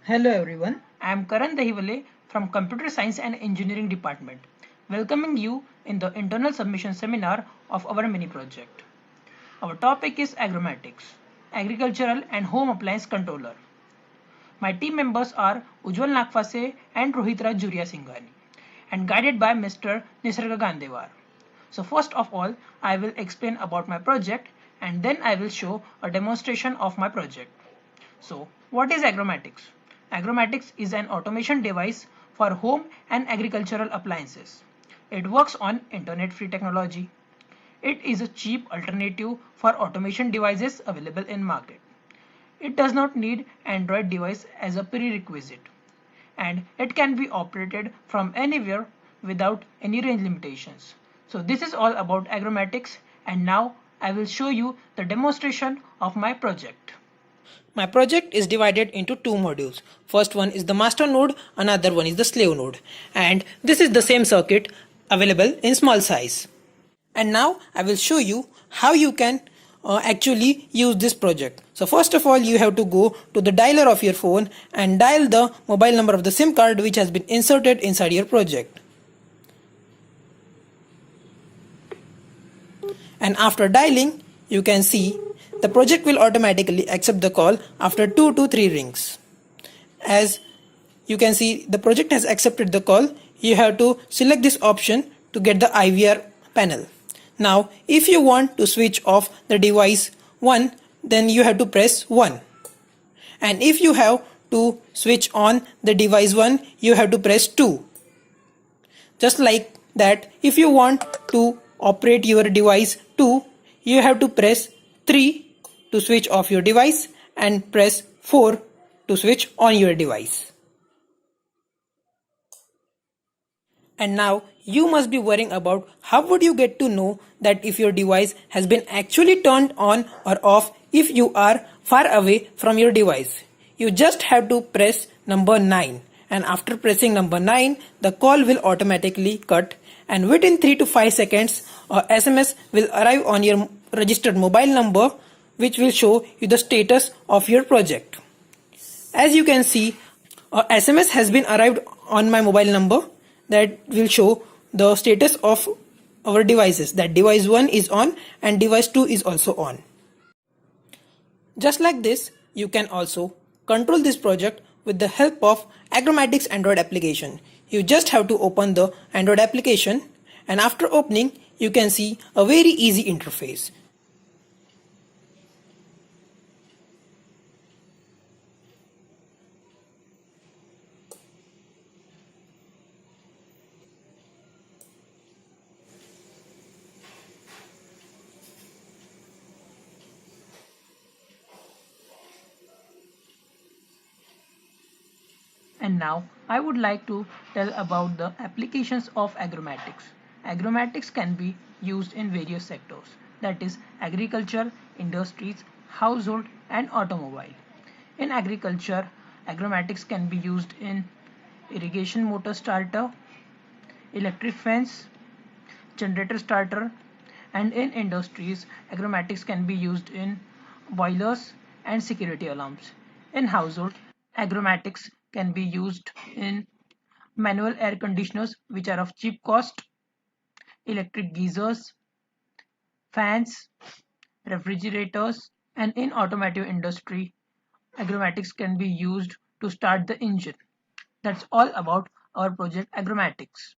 Hello everyone, I am Karan Dahivale from Computer Science and Engineering Department, welcoming you in the internal submission seminar of our mini project. Our topic is agromatics, agricultural and home appliance controller. My team members are Ujjwal Nagfase and Rohit Raj Juria Singhani and guided by Mr. Nisarga Gandewar. So first of all, I will explain about my project and then I will show a demonstration of my project. So, what is agromatics? Agromatics is an automation device for home and agricultural appliances. It works on internet-free technology. It is a cheap alternative for automation devices available in market. It does not need Android device as a prerequisite, and it can be operated from anywhere without any range limitations. So this is all about agromatics, and now I will show you the demonstration of my project. My project is divided into two modules. First one is the master node, another one is the slave node. And this is the same circuit available in small size. And now I will show you how you can actually use this project. So first of all, you have to go to the dialer of your phone and dial the mobile number of the SIM card which has been inserted inside your project. And after dialing, you can see the project will automatically accept the call after 2 to 3 rings. As you can see, the project has accepted the call. You have to select this option to get the IVR panel. Now, if you want to switch off the device 1, then you have to press 1. And if you have to switch on the device 1, you have to press 2. Just like that, if you want to operate your device 2, you have to press 3 to switch off your device and press 4 to switch on your device. And now you must be worrying about how would you get to know that if your device has been actually turned on or off if you are far away from your device. You just have to press number 9, and after pressing number 9 the call will automatically cut, and within 3 to 5 seconds a SMS will arrive on your registered mobile number which will show you the status of your project. As you can see, a SMS has been arrived on my mobile number that will show the status of our devices, that device 1 is on and device 2 is also on. Just like this, you can also control this project with the help of Agromatics Android application. You just have to open the Android application, and after opening you can see a very easy interface. And now I would like to tell about the applications of agromatics. Agromatics can be used in various sectors, that is agriculture, industries, household and automobile. In agriculture, agromatics can be used in irrigation motor starter, electric fence, generator starter, and in industries, agromatics can be used in boilers and security alarms. In household, agromatics can be used in manual air conditioners which are of cheap cost, electric geysers, fans, refrigerators, and in automotive industry, agromatics can be used to start the engine. That's all about our project agromatics.